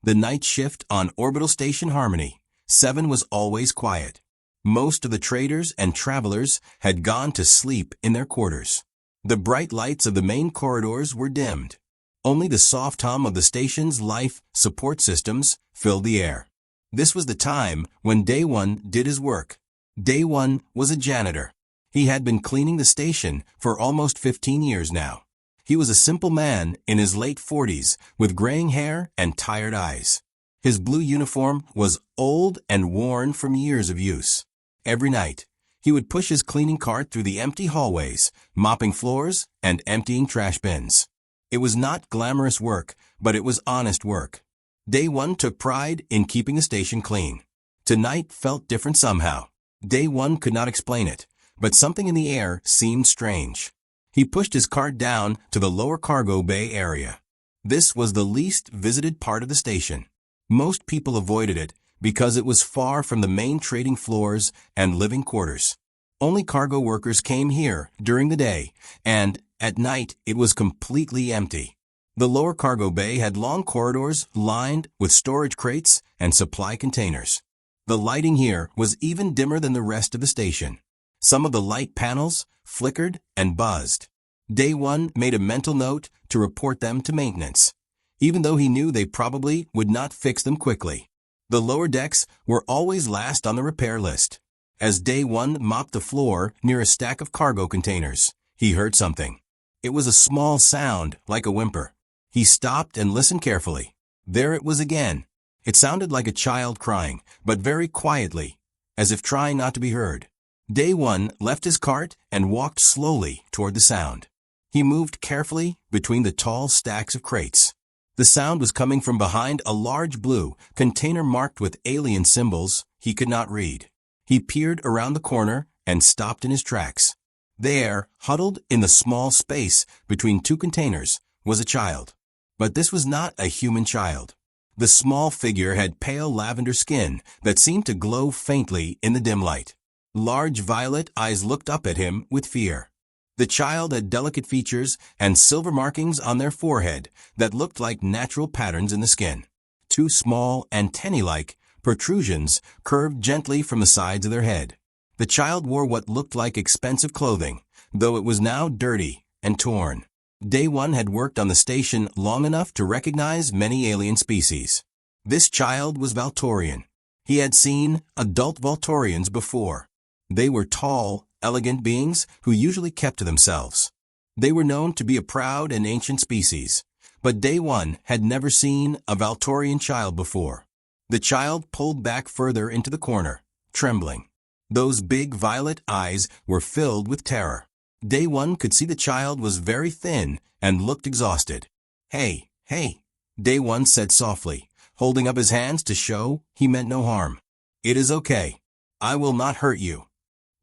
The night shift on Orbital Station Harmony 7 was always quiet. Most of the traders and travelers had gone to sleep in their quarters. The bright lights of the main corridors were dimmed. Only the soft hum of the station's life support systems filled the air. This was the time when Day One did his work. Day One was a janitor. He had been cleaning the station for almost 15 years now. He was a simple man in his late 40s with graying hair and tired eyes. His blue uniform was old and worn from years of use. Every night, he would push his cleaning cart through the empty hallways, mopping floors and emptying trash bins. It was not glamorous work, but it was honest work. Day One took pride in keeping the station clean. Tonight felt different somehow. Day One could not explain it, but something in the air seemed strange. He pushed his cart down to the lower cargo bay area. This was the least visited part of the station. Most people avoided it because it was far from the main trading floors and living quarters. Only cargo workers came here during the day, and at night it was completely empty. The lower cargo bay had long corridors lined with storage crates and supply containers. The lighting here was even dimmer than the rest of the station. Some of the light panels flickered and buzzed. Day One made a mental note to report them to maintenance, even though he knew they probably would not fix them quickly. The lower decks were always last on the repair list. As Day One mopped the floor near a stack of cargo containers, he heard something. It was a small sound like a whimper. He stopped and listened carefully. There it was again. It sounded like a child crying, but very quietly, as if trying not to be heard. Day One left his cart and walked slowly toward the sound. He moved carefully between the tall stacks of crates. The sound was coming from behind a large blue container marked with alien symbols he could not read. He peered around the corner and stopped in his tracks. There, huddled in the small space between two containers, was a child. But this was not a human child. The small figure had pale lavender skin that seemed to glow faintly in the dim light. Large violet eyes looked up at him with fear. The child had delicate features and silver markings on their forehead that looked like natural patterns in the skin. Two small, antennae-like protrusions curved gently from the sides of their head. The child wore what looked like expensive clothing, though it was now dirty and torn. Day One had worked on the station long enough to recognize many alien species. This child was Valtorian. He had seen adult Valtorians before. They were tall, elegant beings who usually kept to themselves. They were known to be a proud and ancient species, but Day One had never seen a Valtorian child before. The child pulled back further into the corner, trembling. Those big violet eyes were filled with terror. Day One could see the child was very thin and looked exhausted. "Hey, hey," Day One said softly, holding up his hands to show he meant no harm. "It is okay. I will not hurt you."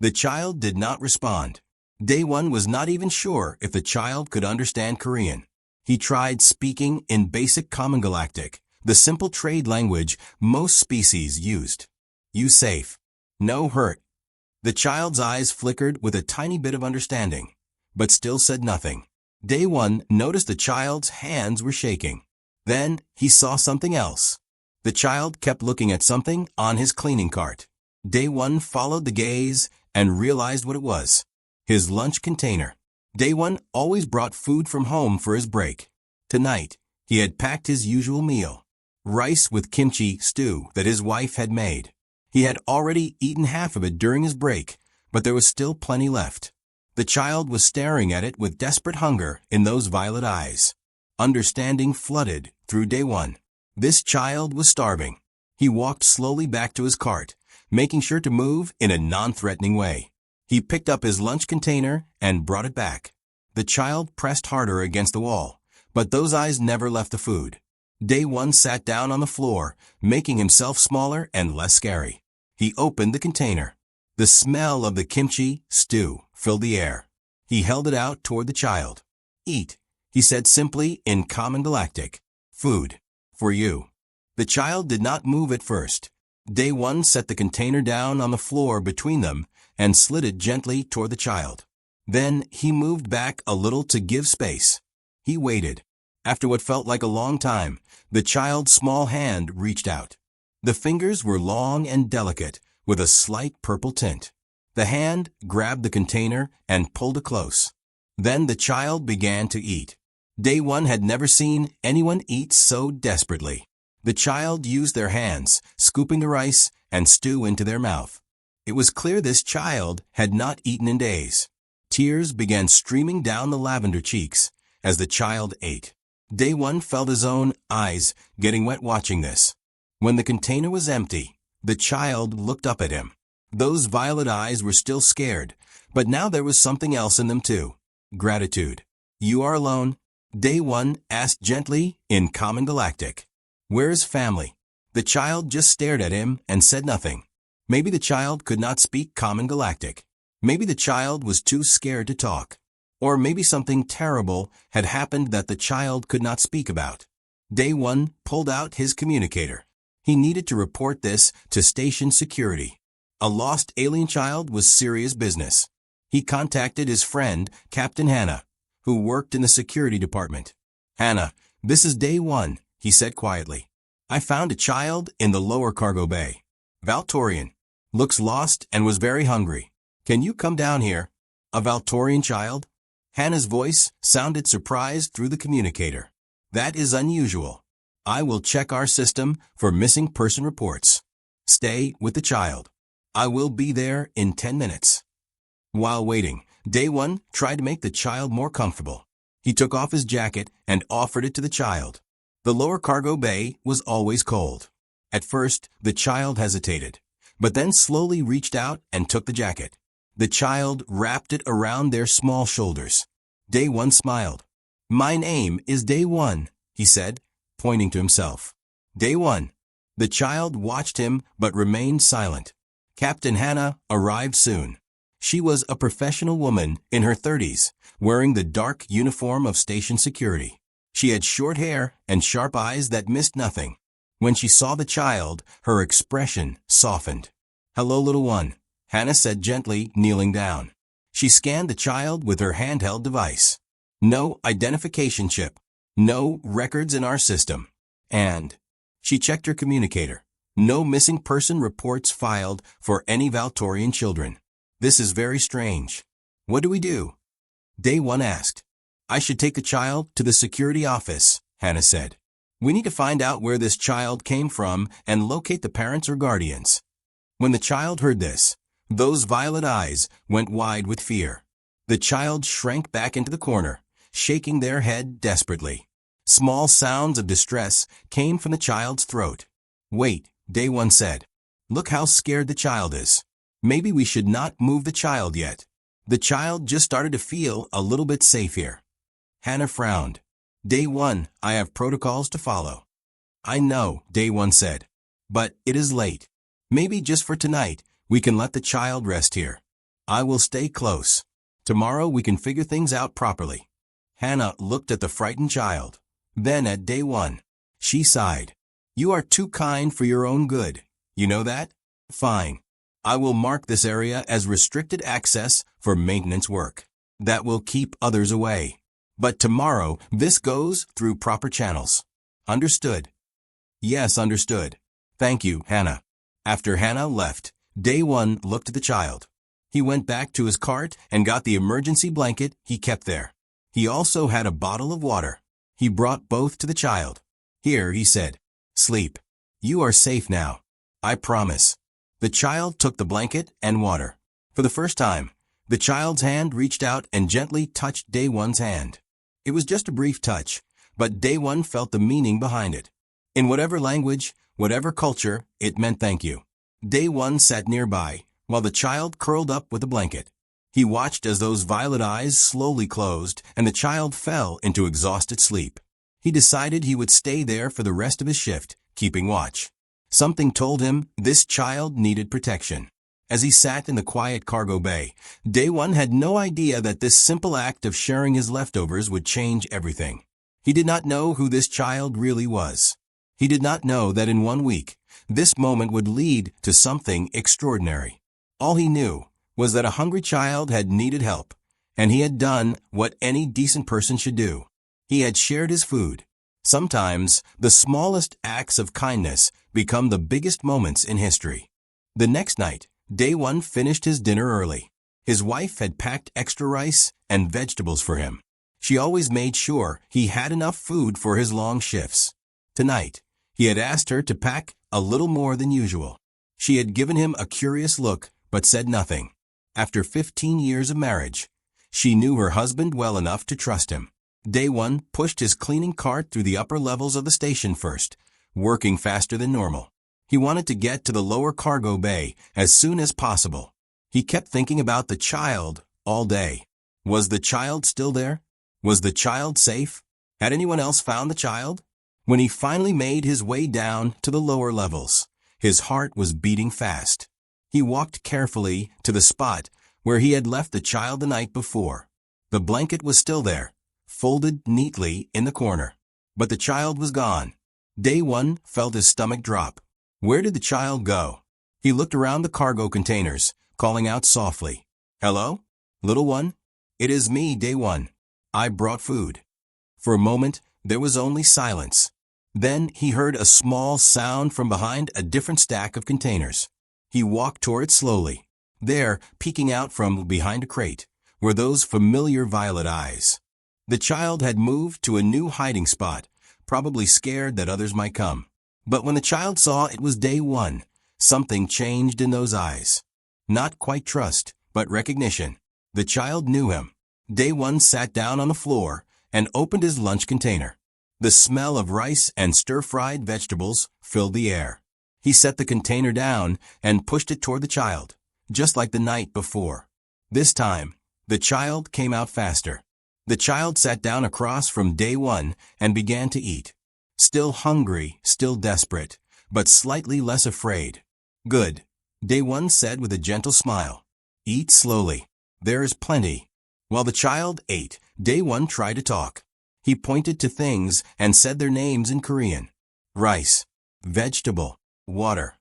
The child did not respond. Day One was not even sure if the child could understand Korean. He tried speaking in basic Common Galactic, the simple trade language most species used. "You safe. No hurt." The child's eyes flickered with a tiny bit of understanding, but still said nothing. Day One noticed the child's hands were shaking. Then he saw something else. The child kept looking at something on his cleaning cart. Day One followed the gaze and realized what it was. His lunch container. Day One always brought food from home for his break. Tonight, he had packed his usual meal. Rice with kimchi stew that his wife had made. He had already eaten half of it during his break, but there was still plenty left. The child was staring at it with desperate hunger in those violet eyes. Understanding flooded through Day One. This child was starving. He walked slowly back to his cart, making sure to move in a non-threatening way. He picked up his lunch container and brought it back. The child pressed harder against the wall, but those eyes never left the food. Day One sat down on the floor, making himself smaller and less scary. He opened the container. The smell of the kimchi stew filled the air. He held it out toward the child. "Eat," he said simply in Common Galactic. "Food. For you." The child did not move at first. Day One set the container down on the floor between them and slid it gently toward the child. Then he moved back a little to give space. He waited. After what felt like a long time, the child's small hand reached out. The fingers were long and delicate, with a slight purple tint. The hand grabbed the container and pulled it close. Then the child began to eat. Day one had never seen anyone eat so desperately. The child used their hands, scooping the rice and stew into their mouth. It was clear this child had not eaten in days. Tears began streaming down the lavender cheeks as the child ate. Day one felt his own eyes getting wet watching this. When the container was empty, the child looked up at him. Those violet eyes were still scared, but now there was something else in them too. Gratitude. You are alone? Day one asked gently in common Galactic. Where's family? The child just stared at him and said nothing. Maybe the child could not speak common Galactic. Maybe the child was too scared to talk. Or maybe something terrible had happened that the child could not speak about. Day one pulled out his communicator. He needed to report this to station security. A lost alien child was serious business. He contacted his friend, Captain Hannah, who worked in the security department. Hannah, this is Day one, he said quietly. I found a child in the lower cargo bay. Valtorian. Looks lost and was very hungry. Can you come down here? A Valtorian child? Hannah's voice sounded surprised through the communicator. That is unusual. I will check our system for missing person reports. Stay with the child. I will be there in 10 minutes. While waiting, Day one tried to make the child more comfortable. He took off his jacket and offered it to the child. The lower cargo bay was always cold. At first, the child hesitated, but then slowly reached out and took the jacket. The child wrapped it around their small shoulders. Day one smiled. My name is Day one, he said, pointing to himself. Day one. The child watched him but remained silent. Captain Hannah arrived soon. She was a professional woman in her 30s, wearing the dark uniform of station security. She had short hair and sharp eyes that missed nothing. When she saw the child, her expression softened. Hello, little one, Hannah said gently, kneeling down. She scanned the child with her handheld device. No identification chip. No records in our system. And she checked her communicator. No missing person reports filed for any Valtorian children. This is very strange. What do we do? Day one asked. I should take the child to the security office, Hannah said. We need to find out where this child came from and locate the parents or guardians. When the child heard this, those violet eyes went wide with fear. The child shrank back into the corner, shaking their head desperately. Small sounds of distress came from the child's throat. Wait, Day one said. Look how scared the child is. Maybe we should not move the child yet. The child just started to feel a little bit safe here. Hannah frowned. Day one, I have protocols to follow. I know, Day one said. But it is late. Maybe just for tonight, we can let the child rest here. I will stay close. Tomorrow we can figure things out properly. Hannah looked at the frightened child. Then at Day one. She sighed. You are too kind for your own good. You know that? Fine. I will mark this area as restricted access for maintenance work. That will keep others away. But tomorrow, this goes through proper channels. Understood? Yes, understood. Thank you, Hannah. After Hannah left, Day one looked at the child. He went back to his cart and got the emergency blanket he kept there. He also had a bottle of water. He brought both to the child. Here, he said. Sleep. You are safe now. I promise. The child took the blanket and water. For the first time, the child's hand reached out and gently touched Day one's hand. It was just a brief touch, but Day one felt the meaning behind it. In whatever language, whatever culture, it meant thank you. Day one sat nearby, while the child curled up with a blanket. He watched as those violet eyes slowly closed and the child fell into exhausted sleep. He decided he would stay there for the rest of his shift, keeping watch. Something told him this child needed protection. As he sat in the quiet cargo bay, Day one had no idea that this simple act of sharing his leftovers would change everything. He did not know who this child really was. He did not know that in 1 week, this moment would lead to something extraordinary. All he knew was that a hungry child had needed help, and he had done what any decent person should do. He had shared his food. Sometimes, the smallest acts of kindness become the biggest moments in history. The next night, Day One finished his dinner early. His wife had packed extra rice and vegetables for him. She always made sure he had enough food for his long shifts. Tonight, he had asked her to pack a little more than usual. She had given him a curious look, but said nothing. After 15 years of marriage, she knew her husband well enough to trust him. Day One pushed his cleaning cart through the upper levels of the station first, working faster than normal. He wanted to get to the lower cargo bay as soon as possible. He kept thinking about the child all day. Was the child still there? Was the child safe? Had anyone else found the child? When he finally made his way down to the lower levels, his heart was beating fast. He walked carefully to the spot where he had left the child the night before. The blanket was still there, folded neatly in the corner. But the child was gone. Day One felt his stomach drop. Where did the child go? He looked around the cargo containers, calling out softly, "Hello, little one? It is me, Day One. I brought food." For a moment, there was only silence. Then he heard a small sound from behind a different stack of containers. He walked toward it slowly. There, peeking out from behind a crate, were those familiar violet eyes. The child had moved to a new hiding spot, probably scared that others might come. But when the child saw it was Day One, something changed in those eyes. Not quite trust, but recognition. The child knew him. Day One sat down on the floor and opened his lunch container. The smell of rice and stir-fried vegetables filled the air. He set the container down and pushed it toward the child, just like the night before. This time, the child came out faster. The child sat down across from Day One and began to eat. Still hungry, still desperate, but slightly less afraid. "Good," Day One said with a gentle smile. "Eat slowly. There is plenty." While the child ate, Day One tried to talk. He pointed to things and said their names in Korean. Rice, vegetable, water.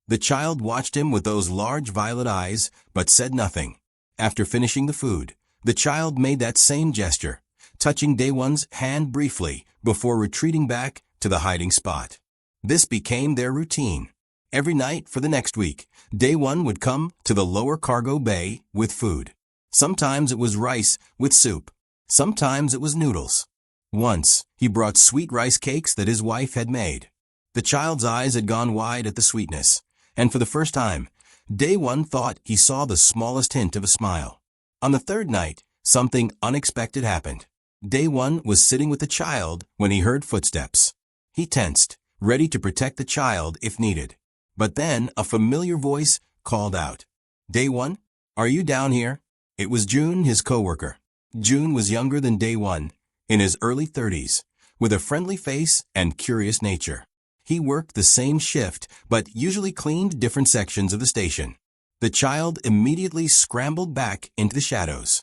The child watched him with those large violet eyes, but said nothing. After finishing the food, the child made that same gesture, touching Day One's hand briefly before retreating back to the hiding spot. This became their routine. Every night for the next week, Day One would come to the lower cargo bay with food. Sometimes it was rice with soup. Sometimes it was noodles. Once, he brought sweet rice cakes that his wife had made. The child's eyes had gone wide at the sweetness, and for the first time, Day One thought he saw the smallest hint of a smile. On the third night, something unexpected happened. Day One was sitting with the child when he heard footsteps. He tensed, ready to protect the child if needed. But then a familiar voice called out, "Day One, are you down here?" It was June, his coworker. June was younger than Day One, in his early 30s, with a friendly face and curious nature. He worked the same shift, but usually cleaned different sections of the station. The child immediately scrambled back into the shadows.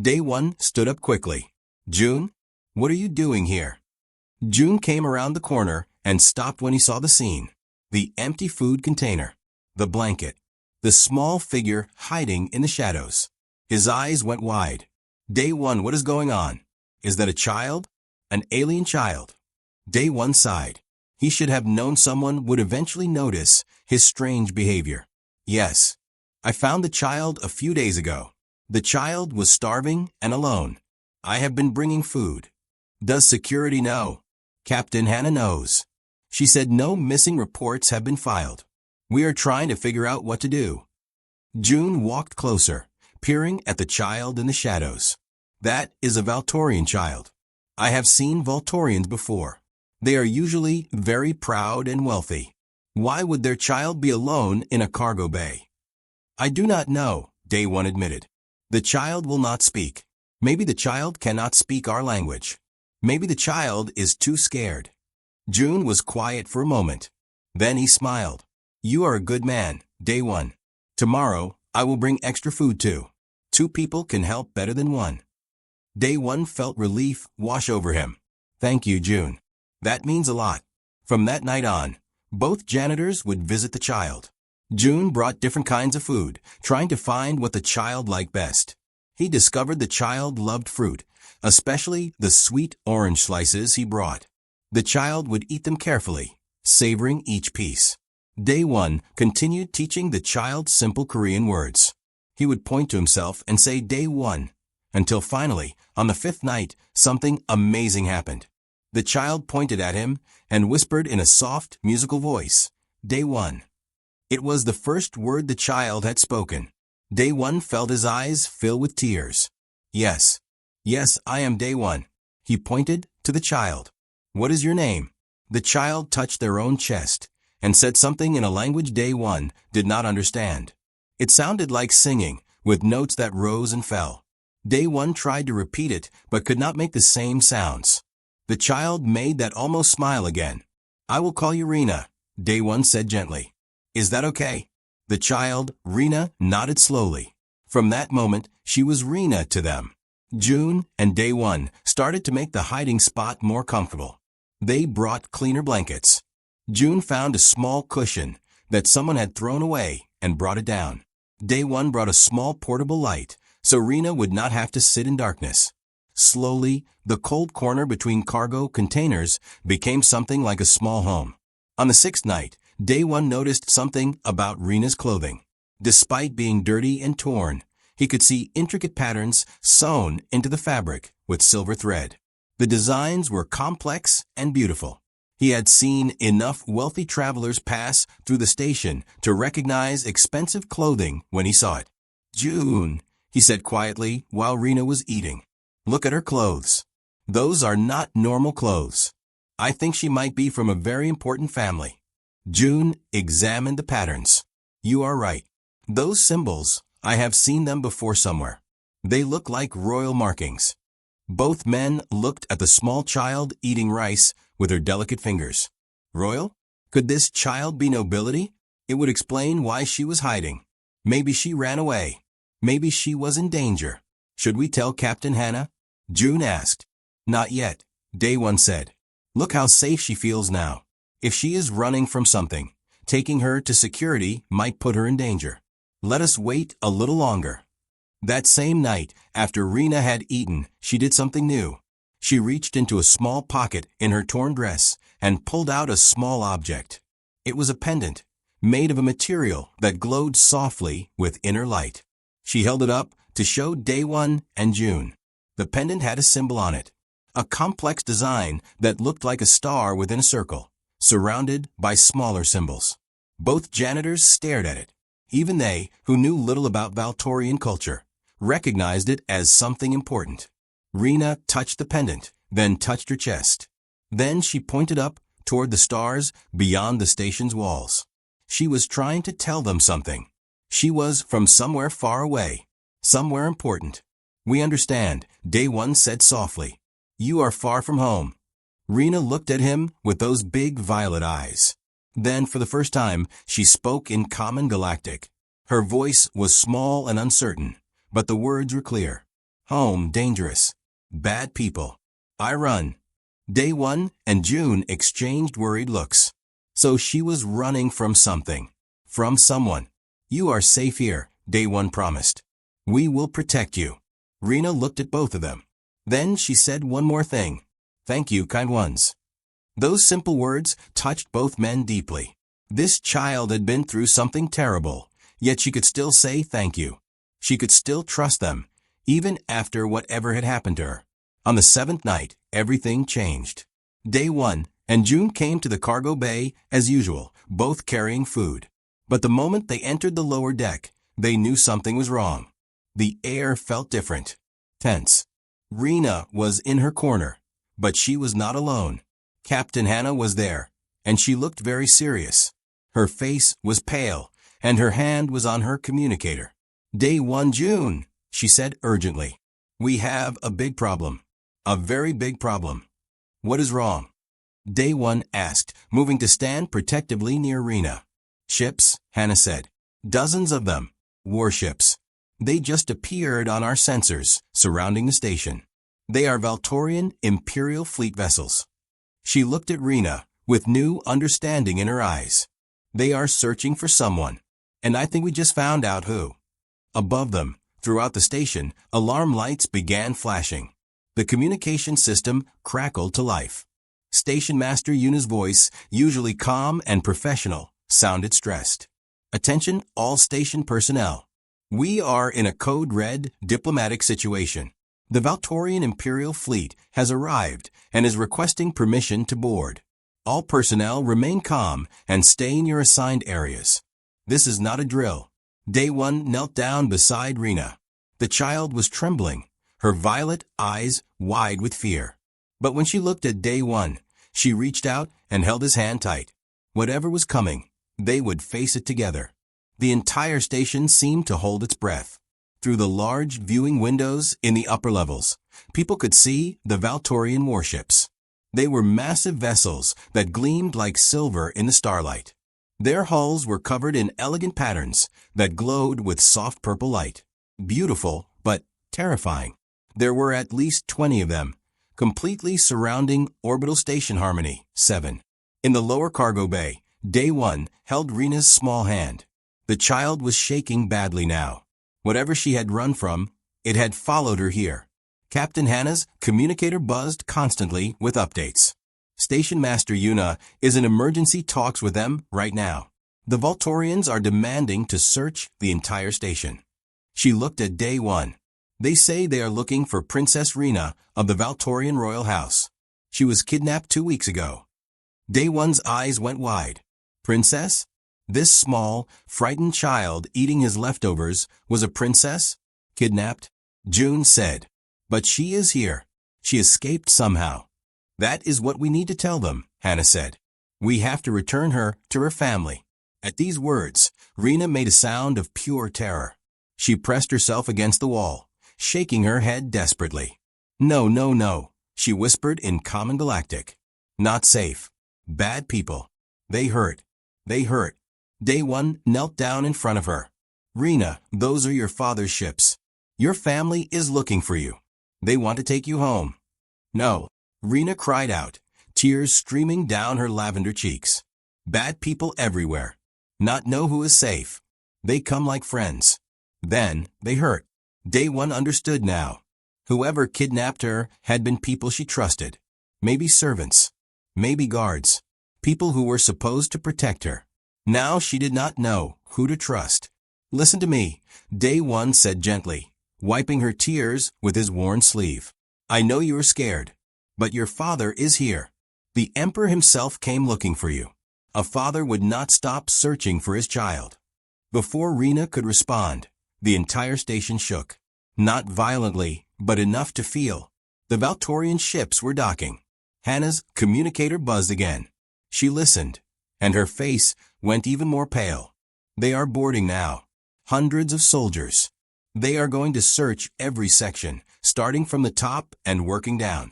Day One stood up quickly. "June, what are you doing here?" June came around the corner and stopped when he saw the scene. The empty food container, the blanket, the small figure hiding in the shadows. His eyes went wide. "Day One, what is going on? Is that a child? An alien child?" Day One sighed. He should have known someone would eventually notice his strange behavior. "Yes. I found the child a few days ago. The child was starving and alone. I have been bringing food." "Does security know?" "Captain Hannah knows. She said no missing reports have been filed. We are trying to figure out what to do." June walked closer, peering at the child in the shadows. "That is a Valtorian child. I have seen Valtorians before. They are usually very proud and wealthy. Why would their child be alone in a cargo bay?" "I do not know," Day One admitted. "The child will not speak. Maybe the child cannot speak our language. Maybe the child is too scared." June was quiet for a moment. Then he smiled. "You are a good man, Day One. Tomorrow, I will bring extra food too. 2 people can help better than 1. Day One felt relief wash over him. "Thank you, June. That means a lot." From that night on, both janitors would visit the child. June brought different kinds of food, trying to find what the child liked best. He discovered the child loved fruit, especially the sweet orange slices he brought. The child would eat them carefully, savoring each piece. Day 1 continued teaching the child simple Korean words. He would point to himself and say Day 1, until finally, on the 5th night, something amazing happened. The child pointed at him and whispered in a soft, musical voice, Day 1. It was the first word the child had spoken. Day 1 felt his eyes fill with tears. Yes, I am Day 1. He pointed to the child. What is your name? The child touched their own chest and said something in a language Day 1 did not understand. It sounded like singing, with notes that rose and fell. Day 1 tried to repeat it, but could not make the same sounds. The child made that almost smile again. I will call you Rena, Day 1 said gently. Is that okay? The child, Rena, nodded slowly. From that moment, she was Rena to them. June and Day 1 started to make the hiding spot more comfortable. They brought cleaner blankets. June found a small cushion that someone had thrown away and brought it down. Day 1 brought a small portable light, so Rena would not have to sit in darkness. Slowly, the cold corner between cargo containers became something like a small home. On the 6th night, Day 1 noticed something about Rena's clothing. Despite being dirty and torn, he could see intricate patterns sewn into the fabric with silver thread. The designs were complex and beautiful. He had seen enough wealthy travelers pass through the station to recognize expensive clothing when he saw it. June, he said quietly while Rena was eating. Look at her clothes. Those are not normal clothes. I think she might be from a very important family. June examined the patterns. You are right. Those symbols, I have seen them before somewhere. They look like royal markings. Both men looked at the small child eating rice with her delicate fingers. Royal? Could this child be nobility? It would explain why she was hiding. Maybe she ran away. Maybe she was in danger. Should we tell Captain Hannah? June asked. Not yet, Day 1 said. Look how safe she feels now. If she is running from something, taking her to security might put her in danger. Let us wait a little longer. That same night, after Rena had eaten, she did something new. She reached into a small pocket in her torn dress and pulled out a small object. It was a pendant, made of a material that glowed softly with inner light. She held it up to show Day 1 and June. The pendant had a symbol on it, a complex design that looked like a star within a circle, surrounded by smaller symbols. Both janitors stared at it. Even they, who knew little about Valtorian culture, recognized it as something important. Rena touched the pendant, then touched her chest. Then she pointed up toward the stars beyond the station's walls. She was trying to tell them something. She was from somewhere far away, somewhere important. We understand, Day 1 said softly. You are far from home. Rena looked at him with those big violet eyes. Then, for the first time, she spoke in common Galactic. Her voice was small and uncertain, but the words were clear. Home, dangerous. Bad people. I run. Day 1 and June exchanged worried looks. So she was running from something. From someone. You are safe here, Day 1 promised. We will protect you. Rena looked at both of them. Then she said one more thing. Thank you, kind ones. Those simple words touched both men deeply. This child had been through something terrible, yet she could still say thank you. She could still trust them, even after whatever had happened to her. On the 7th night, everything changed. Day 1 and June came to the cargo bay as usual, both carrying food. But the moment they entered the lower deck, they knew something was wrong. The air felt different, tense. Rena was in her corner, but she was not alone. Captain Hannah was there, and she looked very serious. Her face was pale, and her hand was on her communicator. Day 1 June, she said urgently. We have a big problem. A very big problem. What is wrong? Day 1 asked, moving to stand protectively near Rena. Ships, Hannah said. Dozens of them. Warships. They just appeared on our sensors surrounding the station. They are Valtorian Imperial Fleet vessels. She looked at Rena with new understanding in her eyes. They are searching for someone, and I think we just found out who. Above them, Throughout the station, alarm lights began flashing. The communication system crackled to life. Station Master Yuna's voice, usually calm and professional, sounded stressed. Attention all station personnel. We are in a code red diplomatic situation. The Valtorian Imperial Fleet has arrived and is requesting permission to board. All personnel remain calm and stay in your assigned areas. This is not a drill. Day 1 knelt down beside Rena. The child was trembling, her violet eyes wide with fear. But when she looked at Day 1, she reached out and held his hand tight. Whatever was coming, they would face it together. The entire station seemed to hold its breath. Through the large viewing windows in the upper levels, people could see the Valtorian warships. They were massive vessels that gleamed like silver in the starlight. Their hulls were covered in elegant patterns that glowed with soft purple light. Beautiful, but terrifying. There were at least 20 of them, completely surrounding Orbital Station Harmony 7. In the lower cargo bay, Day 1 held Rena's small hand. The child was shaking badly now. Whatever she had run from, it had followed her here. Captain Hannah's communicator buzzed constantly with updates. Station Master Yuna is in emergency talks with them right now. The Valtorians are demanding to search the entire station. She looked at Day 1. They say they are looking for Princess Rena of the Valtorian Royal House. She was kidnapped 2 weeks ago. Day 1's eyes went wide. Princess? This small, frightened child eating his leftovers was a princess? Kidnapped? June said. But she is here. She escaped somehow. That is what we need to tell them, Hannah said. We have to return her to her family. At these words, Rena made a sound of pure terror. She pressed herself against the wall, shaking her head desperately. No, no, no, she whispered in common Galactic. Not safe. Bad people. They hurt. They hurt. Day 1 knelt down in front of her. Rena, those are your father's ships. Your family is looking for you. They want to take you home. No. Rena cried out, tears streaming down her lavender cheeks. Bad people everywhere. Not know who is safe. They come like friends. Then they hurt. Day 1 understood now. Whoever kidnapped her had been people she trusted. Maybe servants. Maybe guards. People who were supposed to protect her. Now she did not know who to trust. Listen to me, Day 1 said gently, wiping her tears with his worn sleeve. I know you are scared. But your father is here. The Emperor himself came looking for you. A father would not stop searching for his child. Before Rena could respond, the entire station shook. Not violently, but enough to feel. The Valtorian ships were docking. Hannah's communicator buzzed again. She listened, and her face went even more pale. They are boarding now. Hundreds of soldiers. They are going to search every section, starting from the top and working down.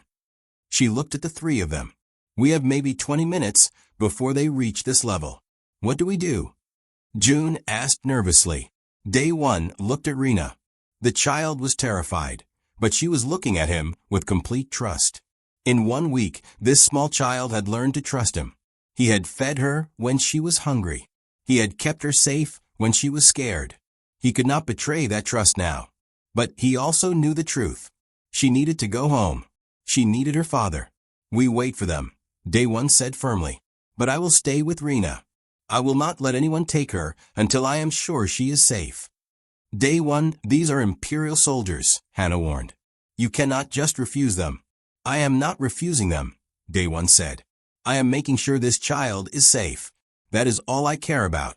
She looked at the 3 of them. We have maybe 20 minutes before they reach this level. What do we do? June asked nervously. Day 1 looked at Rena. The child was terrified, but she was looking at him with complete trust. In 1 week, this small child had learned to trust him. He had fed her when she was hungry. He had kept her safe when she was scared. He could not betray that trust now. But he also knew the truth. She needed to go home. She needed her father. We wait for them, Day 1 said firmly. But I will stay with Rena. I will not let anyone take her until I am sure she is safe. Day 1, these are Imperial soldiers, Hannah warned. You cannot just refuse them. I am not refusing them, Day 1 said. I am making sure this child is safe. That is all I care about.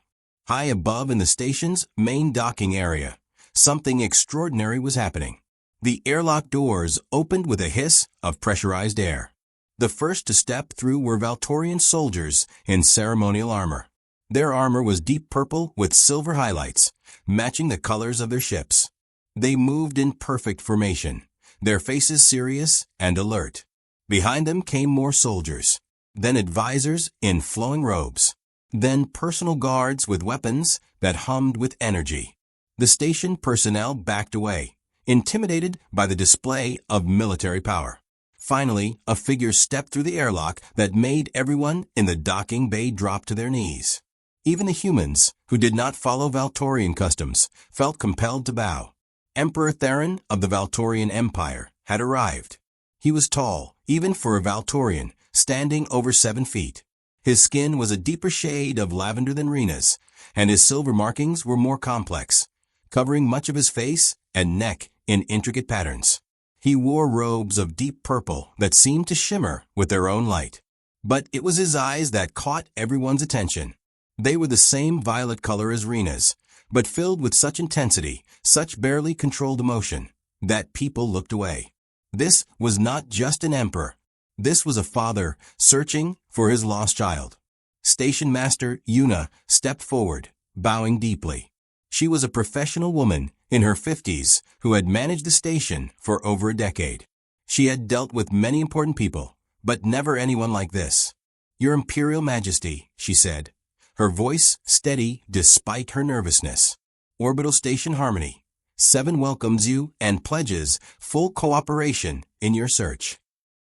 High above in the station's main docking area, something extraordinary was happening. The airlock doors opened with a hiss of pressurized air. The first to step through were Valtorian soldiers in ceremonial armor. Their armor was deep purple with silver highlights, matching the colors of their ships. They moved in perfect formation, their faces serious and alert. Behind them came more soldiers, then advisors in flowing robes, then personal guards with weapons that hummed with energy. The station personnel backed away, intimidated by the display of military power. Finally, a figure stepped through the airlock that made everyone in the docking bay drop to their knees. Even the humans, who did not follow Valtorian customs, felt compelled to bow. Emperor Theron of the Valtorian Empire had arrived. He was tall, even for a Valtorian, standing over 7 feet. His skin was a deeper shade of lavender than Rena's, and his silver markings were more complex, covering much of his face and neck in intricate patterns. He wore robes of deep purple that seemed to shimmer with their own light. But it was his eyes that caught everyone's attention. They were the same violet color as Rena's, but filled with such intensity, such barely controlled emotion, that people looked away. This was not just an emperor. This was a father searching for his lost child. Station Master Yuna stepped forward, bowing deeply. She was a professional woman in her 50s who had managed the station for over a decade. She had dealt with many important people, but never anyone like this. "Your Imperial Majesty," she said, her voice steady despite her nervousness. "Orbital Station Harmony 7 welcomes you and pledges full cooperation in your search."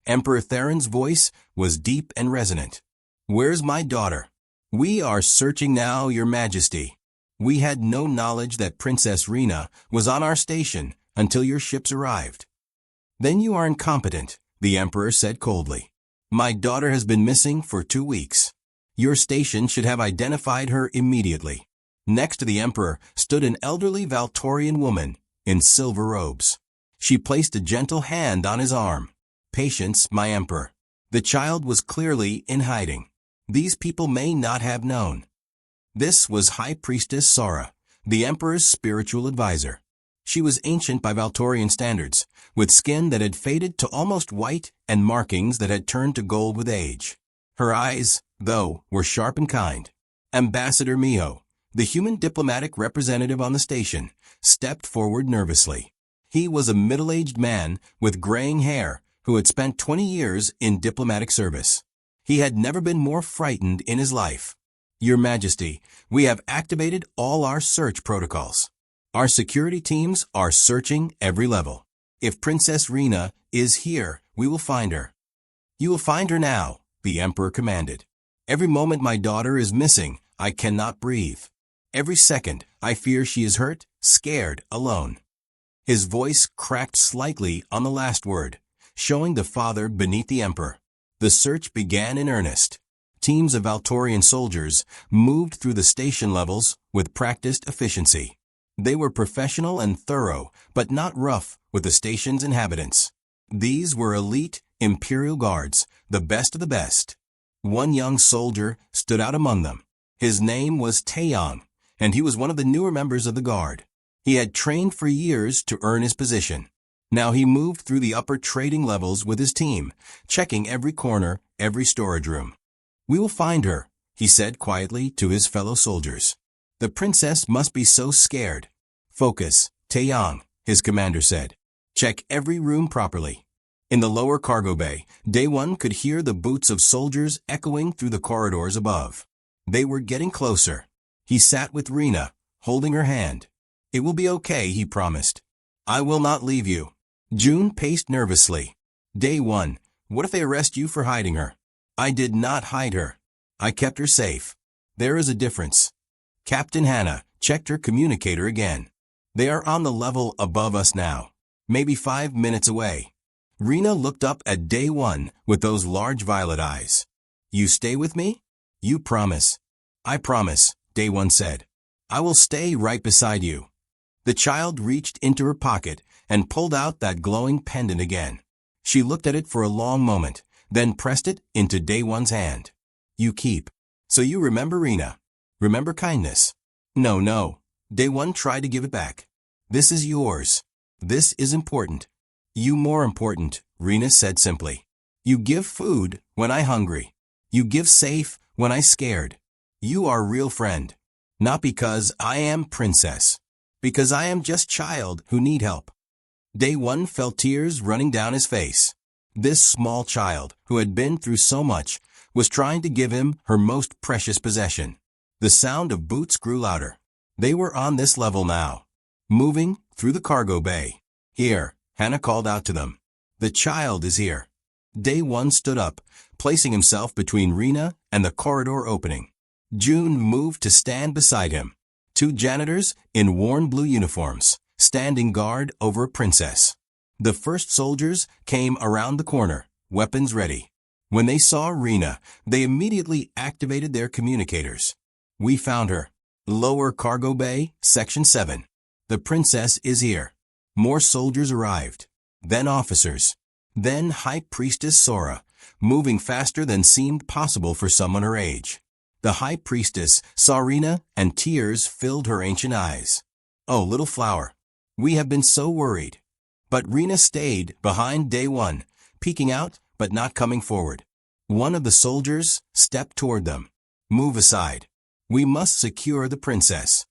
Emperor Theron's voice was deep and resonant. "Where's my daughter?" "We are searching now, Your Majesty. We had no knowledge that Princess Rena was on our station until your ships arrived." "Then you are incompetent," the Emperor said coldly. "My daughter has been missing for 2 weeks. Your station should have identified her immediately." Next to the Emperor stood an elderly Valtorian woman in silver robes. She placed a gentle hand on his arm. "Patience, my Emperor." The child was clearly in hiding. These people may not have known. This was High Priestess Sora, the Emperor's spiritual advisor. She was ancient by Valtorian standards, with skin that had faded to almost white and markings that had turned to gold with age. Her eyes, though, were sharp and kind. Ambassador Miho, the human diplomatic representative on the station, stepped forward nervously. He was a middle-aged man with graying hair who had spent 20 years in diplomatic service. He had never been more frightened in his life. "Your Majesty, we have activated all our search protocols. Our security teams are searching every level. If Princess Rena is here, we will find her." "You will find her now," the Emperor commanded. "Every moment my daughter is missing, I cannot breathe. Every second, I fear she is hurt, scared, alone." His voice cracked slightly on the last word, showing the father beneath the Emperor. The search began in earnest. Teams of Valtorian soldiers moved through the station levels with practiced efficiency. They were professional and thorough, but not rough with the station's inhabitants. These were elite Imperial Guards, the best of the best. One young soldier stood out among them. His name was Taeyong, and he was one of the newer members of the Guard. He had trained for years to earn his position. Now he moved through the upper trading levels with his team, checking every corner, every storage room. "We will find her," he said quietly to his fellow soldiers. "The princess must be so scared." "Focus, Taeyong," his commander said. "Check every room properly." In the lower cargo bay, Day One could hear the boots of soldiers echoing through the corridors above. They were getting closer. He sat with Rena, holding her hand. "It will be okay," he promised. "I will not leave you." June paced nervously. "Day One, what if they arrest you for hiding her?" "I did not hide her. I kept her safe." "There is a difference." Captain Hannah checked her communicator again. "They are on the level above us now, maybe 5 minutes away." Rena looked up at Day One with those large violet eyes. "You stay with me?" "You promise." "I promise," Day One said. "I will stay right beside you." The child reached into her pocket and pulled out that glowing pendant again. She looked at it for a long moment, then pressed it into Day One's hand. "You keep. So you remember Rena. Remember kindness." No. Day One tried to give it back. "This is yours. This is important." "You more important," Rena said simply. "You give food when I hungry. You give safe when I scared. You are real friend. Not because I am princess. Because I am just child who need help." Day One felt tears running down his face. This small child, who had been through so much, was trying to give him her most precious possession. The sound of boots grew louder. They were on this level now, moving through the cargo bay. "Here," Hannah called out to them. "The child is here." Day One stood up, placing himself between Rena and the corridor opening. June moved to stand beside him. 2 janitors in worn blue uniforms, standing guard over a princess. The first soldiers came around the corner, weapons ready. When they saw Rena, they immediately activated their communicators. We found her. Lower cargo bay, section 7. The princess is here. More soldiers arrived. Then officers. Then High Priestess Sora, moving faster than seemed possible for someone her age. The High Priestess saw Rena and tears filled her ancient eyes. Oh, little flower. We have been so worried. But Rena stayed behind day one, peeking out but not coming forward. One of the soldiers stepped toward them. Move aside. We must secure the princess.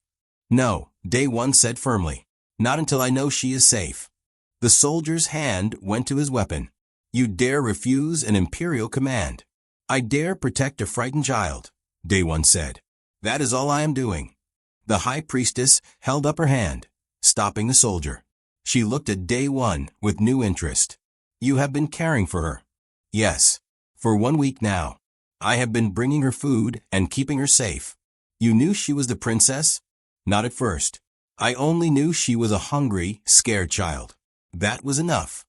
No, day one said firmly. Not until I know she is safe. The soldier's hand went to his weapon. You dare refuse an imperial command. I dare protect a frightened child, day one said. That is all I am doing. The High Priestess held up her hand, stopping the soldier. She looked at day one with new interest. You have been caring for her. Yes. For 1 week now. I have been bringing her food and keeping her safe. You knew she was the princess? Not at first. I only knew she was a hungry, scared child. That was enough.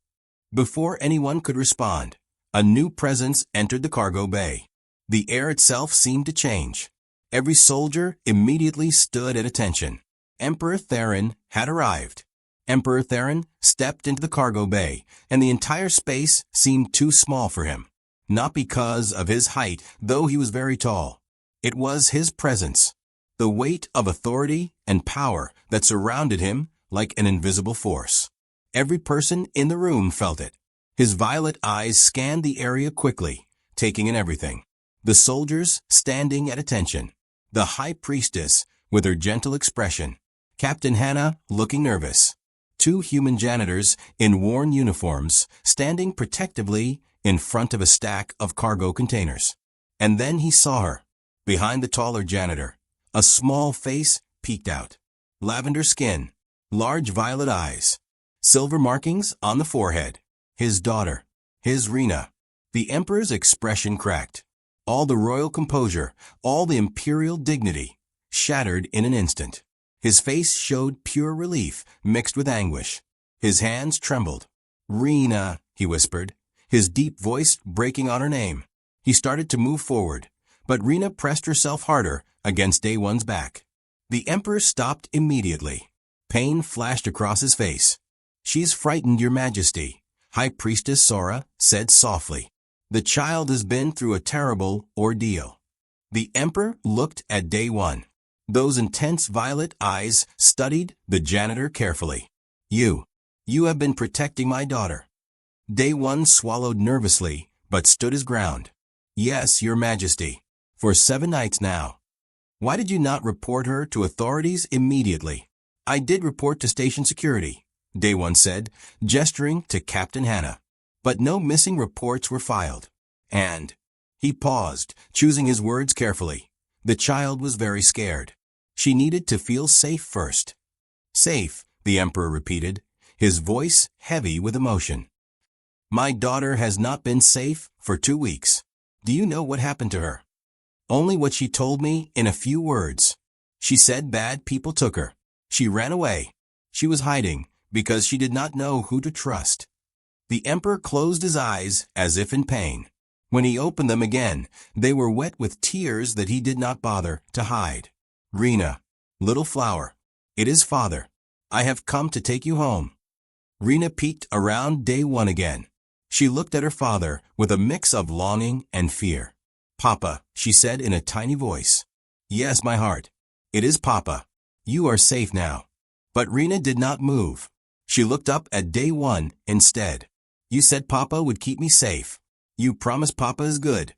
Before anyone could respond, a new presence entered the cargo bay. The air itself seemed to change. Every soldier immediately stood at attention. Emperor Theron had arrived. Emperor Theron stepped into the cargo bay, and the entire space seemed too small for him. Not because of his height, though he was very tall. It was his presence, the weight of authority and power that surrounded him like an invisible force. Every person in the room felt it. His violet eyes scanned the area quickly, taking in everything. The soldiers standing at attention. The High Priestess with her gentle expression. Captain Hannah looking nervous. 2 human janitors in worn uniforms standing protectively in front of a stack of cargo containers. And then he saw her. Behind the taller janitor, a small face peeked out. Lavender skin, large violet eyes, silver markings on the forehead. His daughter, his Rena. The Emperor's expression cracked. All the royal composure, all the imperial dignity, shattered in an instant. His face showed pure relief mixed with anguish. His hands trembled. Rena, he whispered, his deep voice breaking on her name. He started to move forward, but Rena pressed herself harder against day one's back. The Emperor stopped immediately. Pain flashed across his face. She's frightened, Your Majesty, High Priestess Sora said softly. The child has been through a terrible ordeal. The Emperor looked at day one. Those intense violet eyes studied the janitor carefully. You have been protecting my daughter. Day one swallowed nervously, but stood his ground. Yes, Your Majesty. For 7 nights now. Why did you not report her to authorities immediately? I did report to station security, day one said, gesturing to Captain Hannah. But no missing reports were filed. And he paused, choosing his words carefully. The child was very scared. She needed to feel safe first. Safe, the Emperor repeated, his voice heavy with emotion. My daughter has not been safe for 2 weeks. Do you know what happened to her? Only what she told me in a few words. She said bad people took her. She ran away. She was hiding because she did not know who to trust. The Emperor closed his eyes as if in pain. When he opened them again, they were wet with tears that he did not bother to hide. Rena, little flower, it is father. I have come to take you home. Rena peeked around day one again. She looked at her father with a mix of longing and fear. Papa, she said in a tiny voice. Yes, my heart. It is Papa. You are safe now. But Rena did not move. She looked up at day one instead. You said Papa would keep me safe. You promised Papa is good.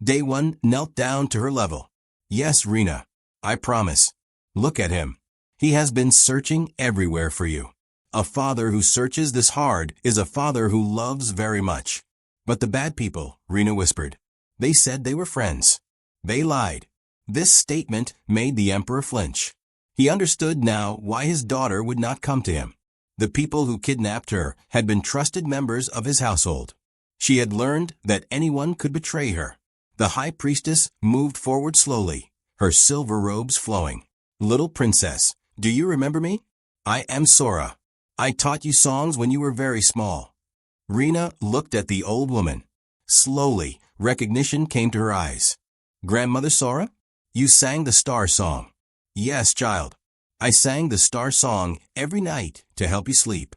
Day one knelt down to her level. Yes, Rena. I promise. Look at him. He has been searching everywhere for you. A father who searches this hard is a father who loves very much. But the bad people, Rena whispered. They said they were friends. They lied. This statement made the Emperor flinch. He understood now why his daughter would not come to him. The people who kidnapped her had been trusted members of his household. She had learned that anyone could betray her. The High Priestess moved forward slowly, her silver robes flowing. Little princess, do you remember me? I am Sora. I taught you songs when you were very small. Rena looked at the old woman. Slowly, recognition came to her eyes. Grandmother Sora? You sang the star song. Yes, child. I sang the star song every night to help you sleep.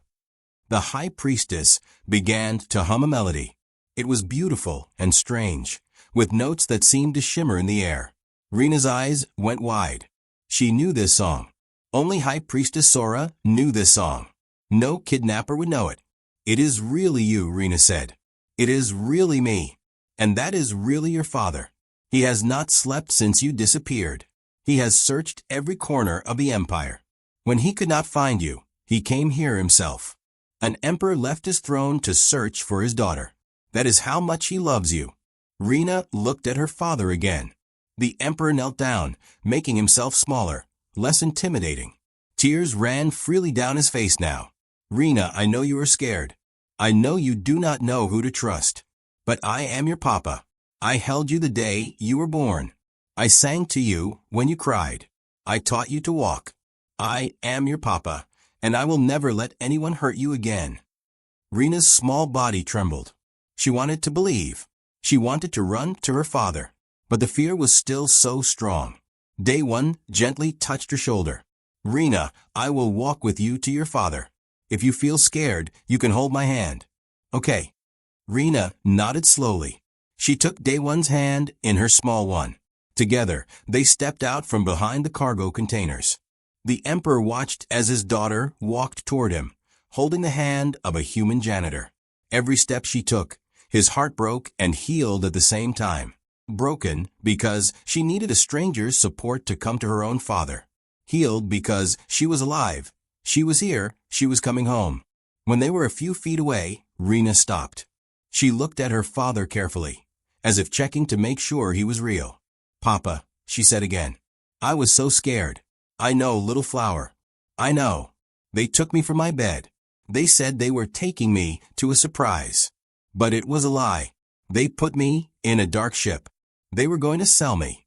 The high priestess began to hum a melody. It was beautiful and strange, with notes that seemed to shimmer in the air. Rena's eyes went wide. She knew this song. Only High Priestess Sora knew this song. No kidnapper would know it. It is really you, Rena said. It is really me. And that is really your father. He has not slept since you disappeared. He has searched every corner of the empire. When he could not find you, he came here himself. An emperor left his throne to search for his daughter. That is how much he loves you. Rena looked at her father again. The emperor knelt down, making himself smaller, less intimidating. Tears ran freely down his face now. Rena, I know you are scared. I know you do not know who to trust. But I am your papa. I held you the day you were born. I sang to you when you cried. I taught you to walk. I am your papa, and I will never let anyone hurt you again. Rena's small body trembled. She wanted to believe. She wanted to run to her father. But the fear was still so strong. Day One gently touched her shoulder. Rena, I will walk with you to your father. If you feel scared, you can hold my hand. Okay. Rena nodded slowly. She took Day One's hand in her small one. Together, they stepped out from behind the cargo containers. The emperor watched as his daughter walked toward him, holding the hand of a human janitor. Every step she took, his heart broke and healed at the same time. Broken because she needed a stranger's support to come to her own father. Healed because she was alive. She was here. She was coming home. When they were a few feet away, Rena stopped. She looked at her father carefully, as if checking to make sure he was real. Papa, she said again. I was so scared. I know, little flower. I know. They took me from my bed. They said they were taking me to a surprise. But it was a lie. They put me in a dark ship. They were going to sell me.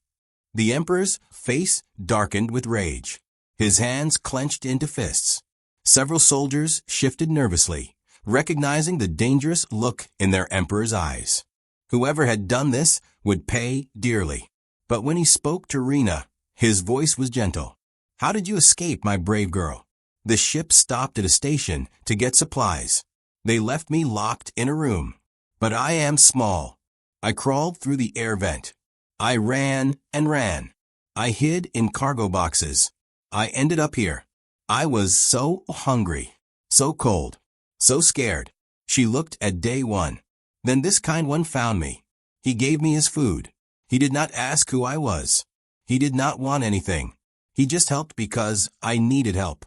The emperor's face darkened with rage. His hands clenched into fists. Several soldiers shifted nervously, recognizing the dangerous look in their emperor's eyes. Whoever had done this would pay dearly. But when he spoke to Rena, his voice was gentle. How did you escape, my brave girl? The ship stopped at a station to get supplies. They left me locked in a room. But I am small. I crawled through the air vent. I ran and ran. I hid in cargo boxes. I ended up here. I was so hungry, so cold, so scared. She looked at Day One. Then this kind one found me. He gave me his food. He did not ask who I was. He did not want anything. He just helped because I needed help.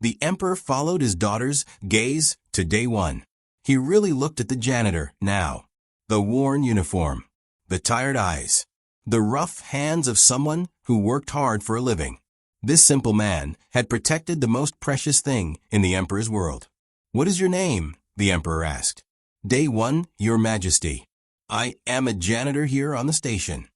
The emperor followed his daughter's gaze to Day One. He really looked at the janitor now. The worn uniform, the tired eyes, the rough hands of someone who worked hard for a living. This simple man had protected the most precious thing in the emperor's world. What is your name? The emperor asked. Day One, your majesty. I am a janitor here on the station.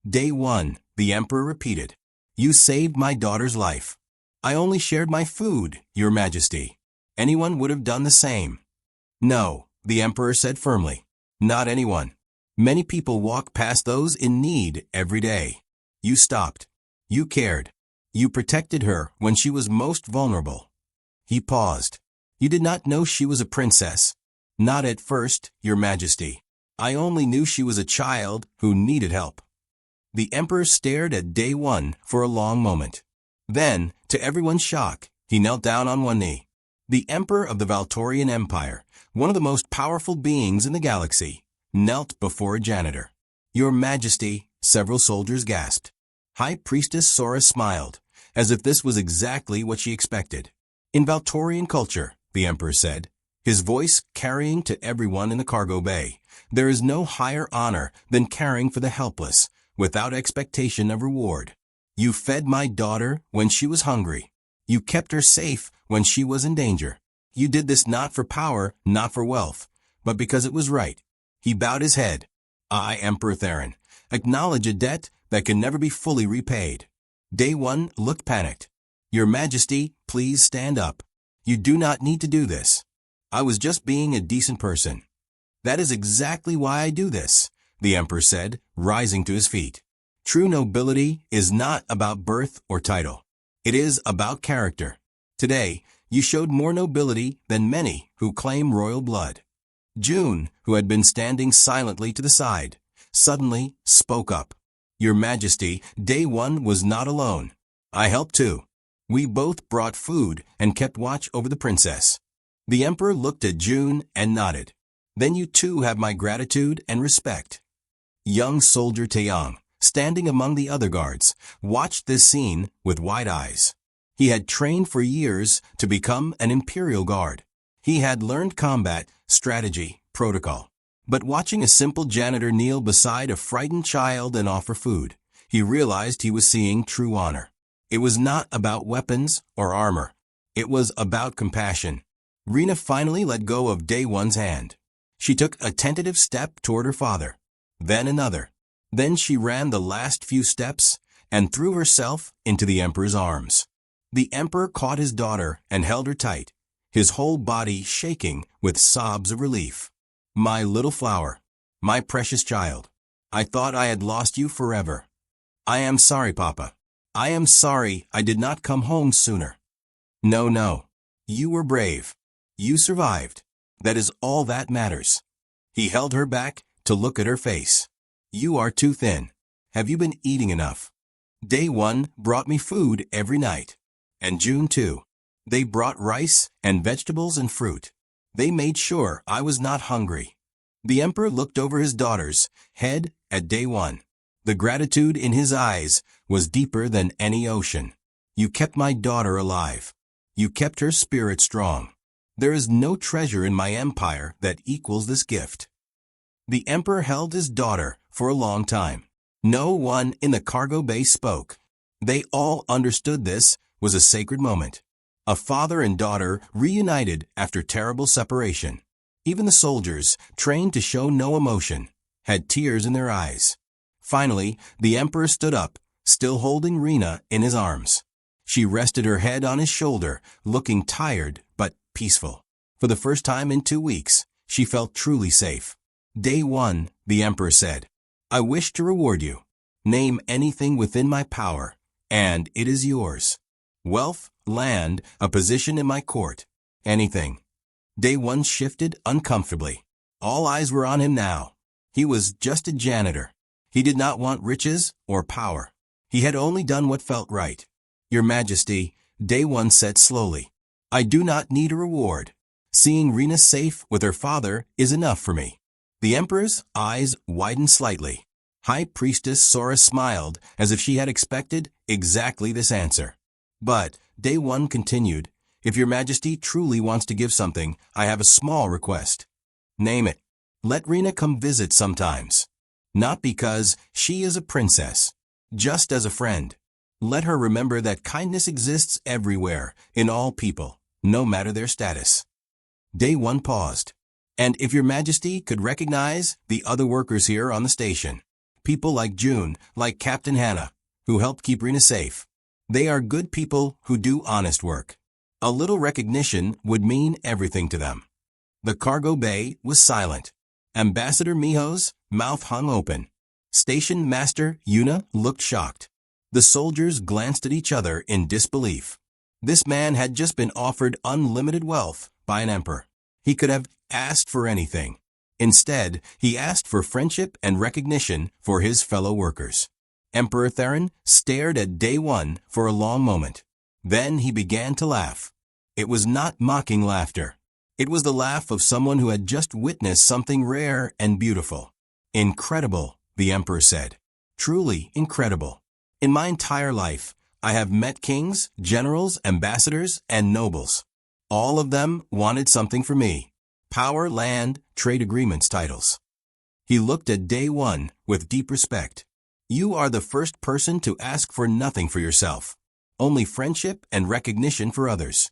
Day One, the emperor repeated. You saved my daughter's life. I only shared my food, your majesty. Anyone would have done the same. No, the emperor said firmly. Not anyone. Many people walk past those in need every day. You stopped. You cared. You protected her when she was most vulnerable. He paused. You did not know she was a princess. Not at first, your majesty. I only knew she was a child who needed help. The emperor stared at Day One for a long moment. Then, to everyone's shock, he knelt down on one knee. The emperor of the Valtorian Empire, one of the most powerful beings in the galaxy, knelt before a janitor. Your majesty, several soldiers gasped. High Priestess Sora smiled, as if this was exactly what she expected. In Valtorian culture, the emperor said, his voice carrying to everyone in the cargo bay, there is no higher honor than caring for the helpless, without expectation of reward. You fed my daughter when she was hungry. You kept her safe when she was in danger. You did this not for power, not for wealth, but because it was right. He bowed his head. I, Emperor Theron, acknowledge a debt that can never be fully repaid. Day One looked panicked. Your Majesty, please stand up. You do not need to do this. I was just being a decent person. That is exactly why I do this, the emperor said, rising to his feet. True nobility is not about birth or title. It is about character. Today, you showed more nobility than many who claim royal blood. June, who had been standing silently to the side, suddenly spoke up. Your Majesty, Day One was not alone. I helped too. We both brought food and kept watch over the princess. The emperor looked at June and nodded. Then you too have my gratitude and respect. Young soldier Taeyang, standing among the other guards, watched this scene with wide eyes. He had trained for years to become an imperial guard. He had learned combat, strategy, protocol. But watching a simple janitor kneel beside a frightened child and offer food, he realized he was seeing true honor. It was not about weapons or armor. It was about compassion. Rena finally let go of Day One's hand. She took a tentative step toward her father, then another. Then she ran the last few steps and threw herself into the emperor's arms. The emperor caught his daughter and held her tight, his whole body shaking with sobs of relief. My little flower, my precious child, I thought I had lost you forever. I am sorry, Papa. I am sorry I did not come home sooner. No. You were brave. You survived. That is all that matters. He held her back to look at her face. You are too thin. Have you been eating enough? Day One brought me food every night. And June too. They brought rice and vegetables and fruit. They made sure I was not hungry. The emperor looked over his daughter's head at Day One. The gratitude in his eyes was deeper than any ocean. You kept my daughter alive. You kept her spirit strong. There is no treasure in my empire that equals this gift. The emperor held his daughter for a long time. No one in the cargo bay spoke. They all understood this was a sacred moment. A father and daughter reunited after terrible separation. Even the soldiers, trained to show no emotion, had tears in their eyes. Finally, the emperor stood up, still holding Rena in his arms. She rested her head on his shoulder, looking tired but peaceful. For the first time in 2 weeks, she felt truly safe. Day One, the emperor said, I wish to reward you. Name anything within my power, and it is yours. Wealth, land, a position in my court, anything. Day One shifted uncomfortably. All eyes were on him now. He was just a janitor. He did not want riches or power. He had only done what felt right. Your Majesty, Day One said slowly, I do not need a reward. Seeing Rena safe with her father is enough for me. The emperor's eyes widened slightly. High Priestess Sora smiled as if she had expected exactly this answer. But Day One continued, if your Majesty truly wants to give something, I have a small request. Name it. Let Rena come visit sometimes. Not because she is a princess, just as a friend. Let her remember that kindness exists everywhere, in all people, no matter their status. Day One paused. And if your Majesty could recognize the other workers here on the station, people like June, like Captain Hannah, who helped keep Rena safe. They are good people who do honest work. A little recognition would mean everything to them. The cargo bay was silent. Ambassador Miho's mouth hung open. Station Master Yuna looked shocked. The soldiers glanced at each other in disbelief. This man had just been offered unlimited wealth by an emperor. He could have asked for anything. Instead, he asked for friendship and recognition for his fellow workers. Emperor Theron stared at Day One for a long moment. Then he began to laugh. It was not mocking laughter. It was the laugh of someone who had just witnessed something rare and beautiful. Incredible, the emperor said. Truly incredible. In my entire life, I have met kings, generals, ambassadors, and nobles. All of them wanted something for me. Power, land, trade agreements, titles. He looked at Day One with deep respect. You are the first person to ask for nothing for yourself. Only friendship and recognition for others.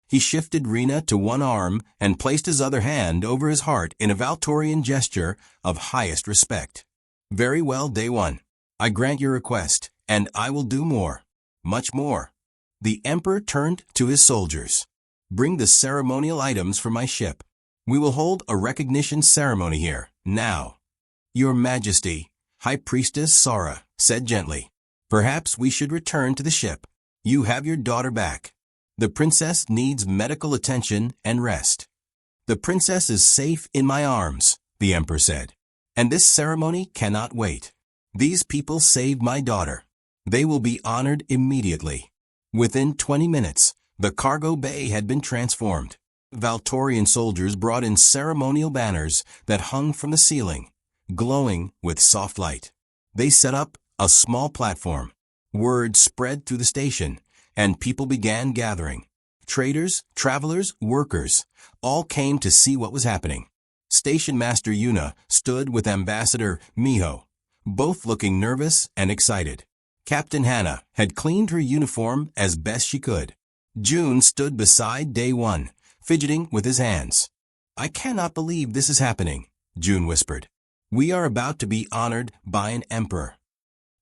He shifted Rena to one arm and placed his other hand over his heart in a Valtorian gesture of highest respect. Very well, Day One. I grant your request, and I will do more. Much more. The Emperor turned to his soldiers. Bring the ceremonial items for my ship. We will hold a recognition ceremony here, now. Your Majesty, High Priestess Sora said gently, perhaps we should return to the ship. You have your daughter back. The princess needs medical attention and rest. The princess is safe in my arms, the Emperor said. And this ceremony cannot wait. These people saved my daughter. They will be honored immediately. Within 20 minutes, the cargo bay had been transformed. Valtorian soldiers brought in ceremonial banners that hung from the ceiling, glowing with soft light. They set up a small platform. Word spread through the station, and people began gathering. Traders, travelers, workers, all came to see what was happening. Station Master Yuna stood with Ambassador Miho, both looking nervous and excited. Captain Hannah had cleaned her uniform as best she could. June stood beside Day One, fidgeting with his hands. I cannot believe this is happening, June whispered. We are about to be honored by an emperor.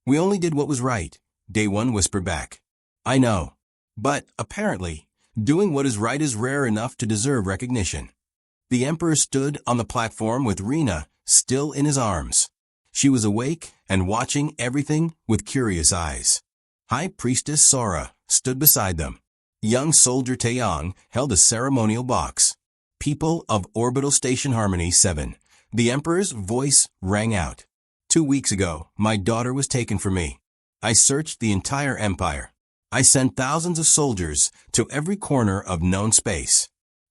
We only did what was right, Day One whispered back. I know. But, apparently, doing what is right is rare enough to deserve recognition. The Emperor stood on the platform with Rena still in his arms. She was awake and watching everything with curious eyes. High Priestess Sora stood beside them. Young Soldier Taeyang held a ceremonial box. People of Orbital Station Harmony 7. The Emperor's voice rang out. 2 weeks ago, my daughter was taken from me. I searched the entire empire. I sent thousands of soldiers to every corner of known space.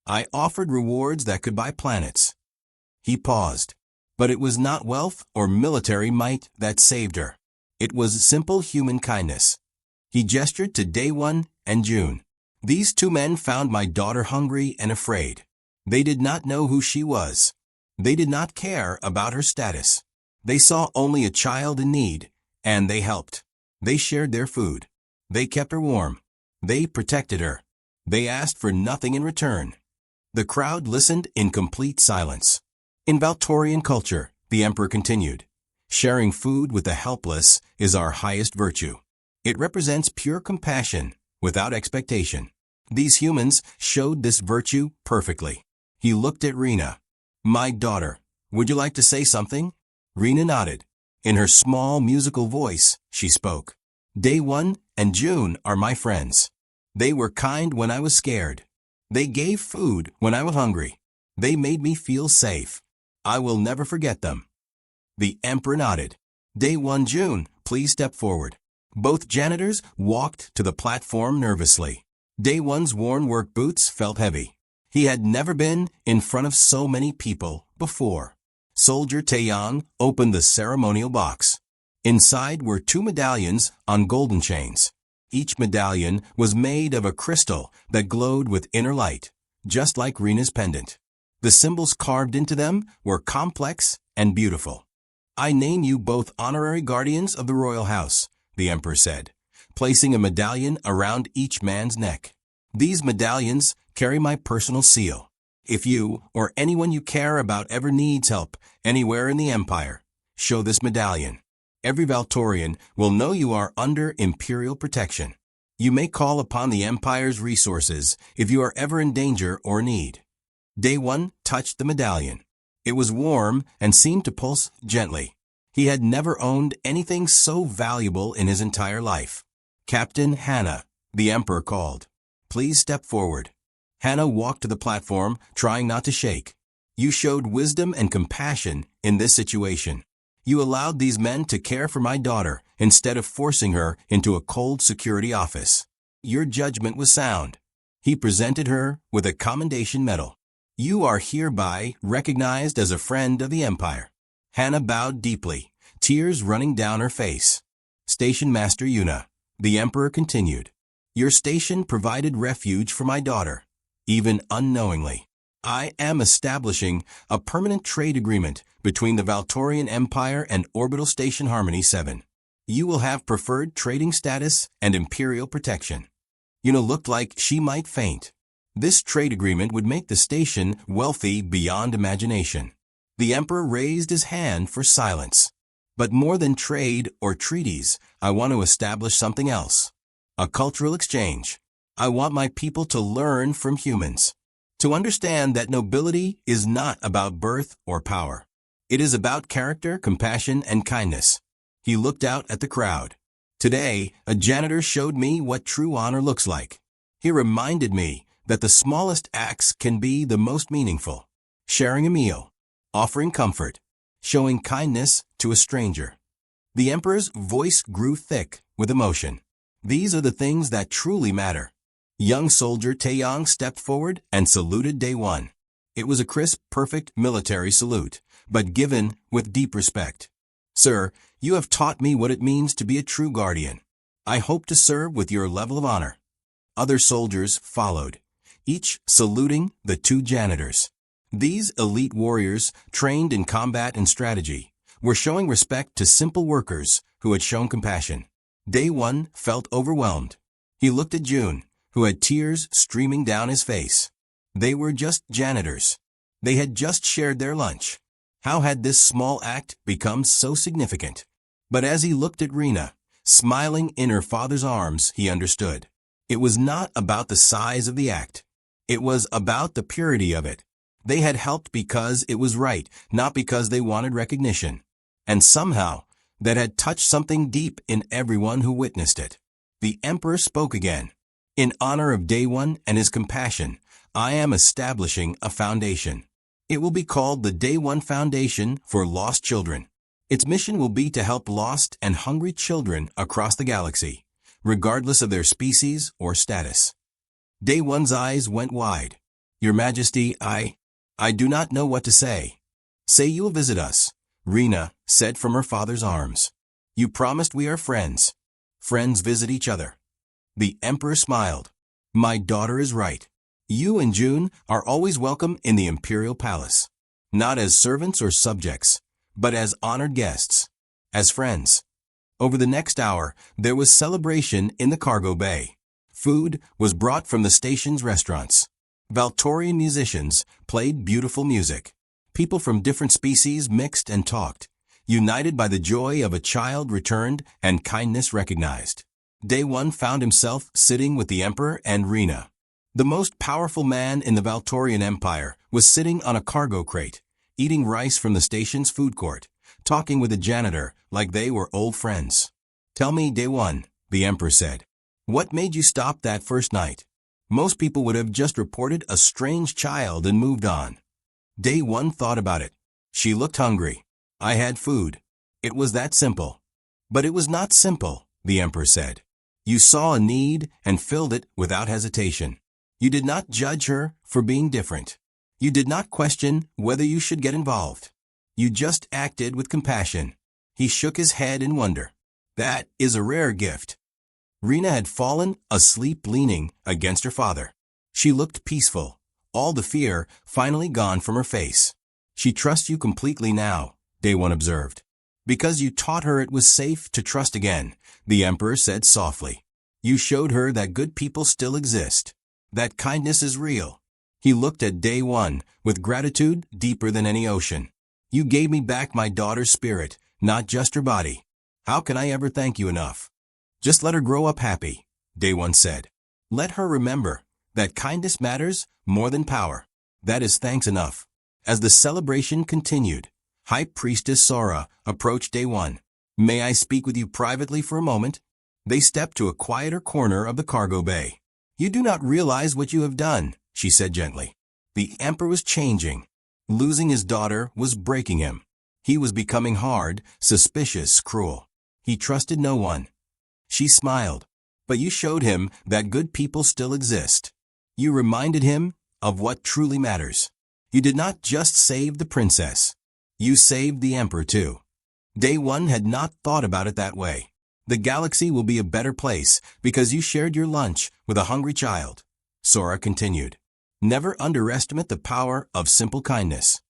I offered rewards that could buy planets. He paused. But it was not wealth or military might that saved her. It was simple human kindness. He gestured to Day One and June. These two men found my daughter hungry and afraid. They did not know who she was. They did not care about her status. They saw only a child in need, and they helped. They shared their food. They kept her warm. They protected her. They asked for nothing in return. The crowd listened in complete silence. In Valtorian culture, the Emperor continued, sharing food with the helpless is our highest virtue. It represents pure compassion without expectation. These humans showed this virtue perfectly. He looked at Rena. My daughter, would you like to say something? Rena nodded. In her small musical voice, she spoke. Day One and June are my friends. They were kind when I was scared. They gave food when I was hungry. They made me feel safe. I will never forget them. The Emperor nodded. Day One, June, please step forward. Both janitors walked to the platform nervously. Day One's worn work boots felt heavy. He had never been in front of so many people before. Soldier Taeyang opened the ceremonial box. Inside were 2 medallions on golden chains. Each medallion was made of a crystal that glowed with inner light, just like Rena's pendant. The symbols carved into them were complex and beautiful. I name you both honorary guardians of the royal house, the Emperor said, placing a medallion around each man's neck. These medallions carry my personal seal. If you or anyone you care about ever needs help anywhere in the empire, show this medallion. Every Valtorian will know you are under imperial protection. You may call upon the empire's resources if you are ever in danger or need. Day One touched the medallion. It was warm and seemed to pulse gently. He had never owned anything so valuable in his entire life. Captain Hannah, the Emperor called. Please step forward. Hannah walked to the platform, trying not to shake. You showed wisdom and compassion in this situation. You allowed these men to care for my daughter instead of forcing her into a cold security office. Your judgment was sound. He presented her with a commendation medal. You are hereby recognized as a friend of the Empire. Hannah bowed deeply, tears running down her face. Station Master Yuna, the Emperor continued. Your station provided refuge for my daughter, even unknowingly. I am establishing a permanent trade agreement between the Valtorian Empire and Orbital Station Harmony 7. You will have preferred trading status and imperial protection. Yuna looked like she might faint. This trade agreement would make the station wealthy beyond imagination. The Emperor raised his hand for silence. But more than trade or treaties, I want to establish something else. a cultural exchange. I want my people to learn from humans, to understand that nobility is not about birth or power. It is about character, compassion, and kindness. He looked out at the crowd. Today, a janitor showed me what true honor looks like. He reminded me that the smallest acts can be the most meaningful. Sharing a meal, offering comfort, showing kindness to a stranger. The emperor's voice grew thick with emotion. These are the things that truly matter. Young soldier Taeyong stepped forward and saluted Day One. It was a crisp, perfect military salute, but given with deep respect. Sir, you have taught me what it means to be a true guardian. I hope to serve with your level of honor. Other soldiers followed, each saluting the two janitors. These elite warriors, trained in combat and strategy, were showing respect to simple workers who had shown compassion. Day One felt overwhelmed. He looked at June, who had tears streaming down his face. They were just janitors. They had just shared their lunch. How had this small act become so significant? But as he looked at Rena, smiling in her father's arms, he understood. It was not about the size of the act. It was about the purity of it. They had helped because it was right, not because they wanted recognition. And somehow, that had touched something deep in everyone who witnessed it. The emperor spoke again. In honor of Day One and his compassion, I am establishing a foundation. It will be called the Day One Foundation for Lost Children. Its mission will be to help lost and hungry children across the galaxy, regardless of their species or status. Day One's eyes went wide. Your Majesty, I do not know what to say. Say you will visit us, Rena said from her father's arms. You promised we are friends. Friends visit each other. The emperor smiled. My daughter is right. You and June are always welcome in the imperial palace. Not as servants or subjects, but as honored guests. As friends. Over the next hour, there was celebration in the cargo bay. Food was brought from the station's restaurants. Valtorian musicians played beautiful music. People from different species mixed and talked, united by the joy of a child returned and kindness recognized. Day One found himself sitting with the emperor and Rena. The most powerful man in the Valtorian Empire was sitting on a cargo crate, eating rice from the station's food court, talking with a janitor like they were old friends. Tell me, Day One, the emperor said. What made you stop that first night? Most people would have just reported a strange child and moved on. Day One thought about it. She looked hungry. I had food. It was that simple. But it was not simple, the emperor said. You saw a need and filled it without hesitation. You did not judge her for being different. You did not question whether you should get involved. You just acted with compassion. He shook his head in wonder. That is a rare gift. Rena had fallen asleep leaning against her father. She looked peaceful, all the fear finally gone from her face. She trusts you completely now, Day One observed. Because you taught her it was safe to trust again, the emperor said softly. You showed her that good people still exist, that kindness is real. He looked at Day One with gratitude deeper than any ocean. You gave me back my daughter's spirit, not just her body. How can I ever thank you enough? Just let her grow up happy, Day One said. Let her remember that kindness matters more than power. That is thanks enough. As the celebration continued, High Priestess Sora approached Day One. May I speak with you privately for a moment? They stepped to a quieter corner of the cargo bay. You do not realize what you have done, she said gently. The emperor was changing. Losing his daughter was breaking him. He was becoming hard, suspicious, cruel. He trusted no one. She smiled. But you showed him that good people still exist. You reminded him of what truly matters. You did not just save the princess. You saved the emperor too. Day One had not thought about it that way. The galaxy will be a better place because you shared your lunch with a hungry child. Sora continued. Never underestimate the power of simple kindness.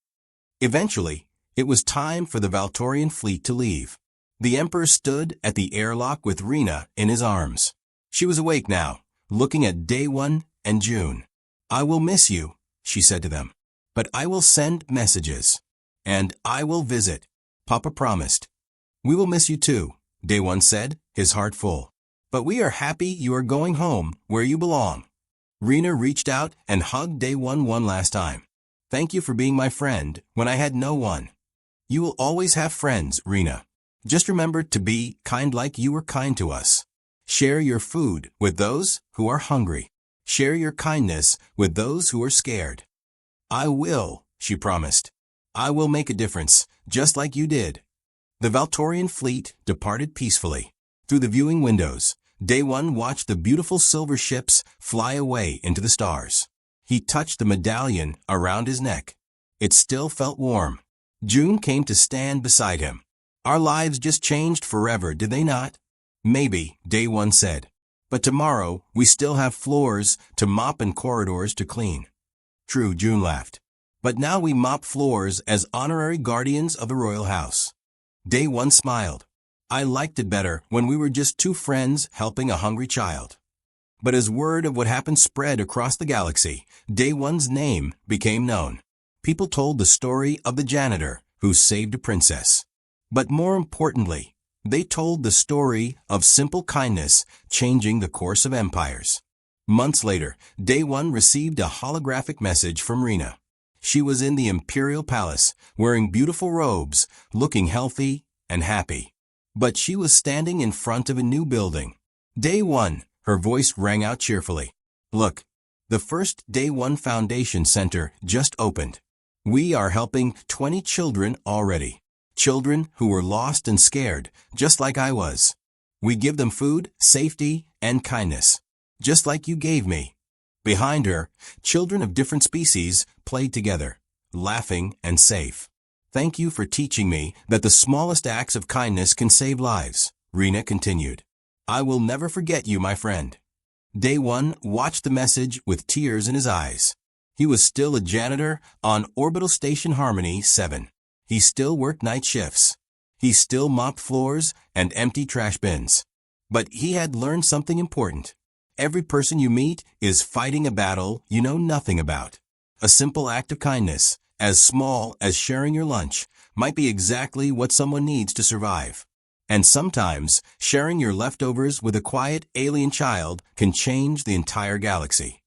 Eventually, it was time for the Valtorian fleet to leave. The emperor stood at the airlock with Rena in his arms. She was awake now, looking at Day One and June. I will miss you, she said to them. But I will send messages. And I will visit, Papa promised. We will miss you too, Day One said, his heart full. But we are happy you are going home where you belong. Rena reached out and hugged Day one last time. Thank you for being my friend when I had no one. You will always have friends, Rena. Just remember to be kind like you were kind to us. Share your food with those who are hungry. Share your kindness with those who are scared. I will, she promised. I will make a difference, just like you did. The Valtorian fleet departed peacefully. Through the viewing windows, Day One watched the beautiful silver ships fly away into the stars. He touched the medallion around his neck. It still felt warm. June came to stand beside him. Our lives just changed forever, did they not? Maybe, Day One said. But tomorrow, we still have floors to mop and corridors to clean. True, June laughed. But now we mop floors as honorary guardians of the royal house. Day One smiled. I liked it better when we were just two friends helping a hungry child. But as word of what happened spread across the galaxy, Day One's name became known. People told the story of the janitor who saved a princess. But more importantly, they told the story of simple kindness changing the course of empires. Months later, Day One received a holographic message from Rena. She was in the Imperial Palace, wearing beautiful robes, looking healthy and happy. But she was standing in front of a new building. Day One, her voice rang out cheerfully. Look, the first Day One Foundation Center just opened. We are helping 20 children already. Children who were lost and scared, just like I was. We give them food, safety, and kindness, just like you gave me. Behind her, children of different species played together, laughing and safe. Thank you for teaching me that the smallest acts of kindness can save lives, Rena continued. I will never forget you, my friend. Day One watched the message with tears in his eyes. He was still a janitor on Orbital Station Harmony 7. He still worked night shifts. He still mopped floors and emptied trash bins. But he had learned something important. Every person you meet is fighting a battle you know nothing about. A simple act of kindness, as small as sharing your lunch, might be exactly what someone needs to survive. And sometimes, sharing your leftovers with a quiet alien child can change the entire galaxy.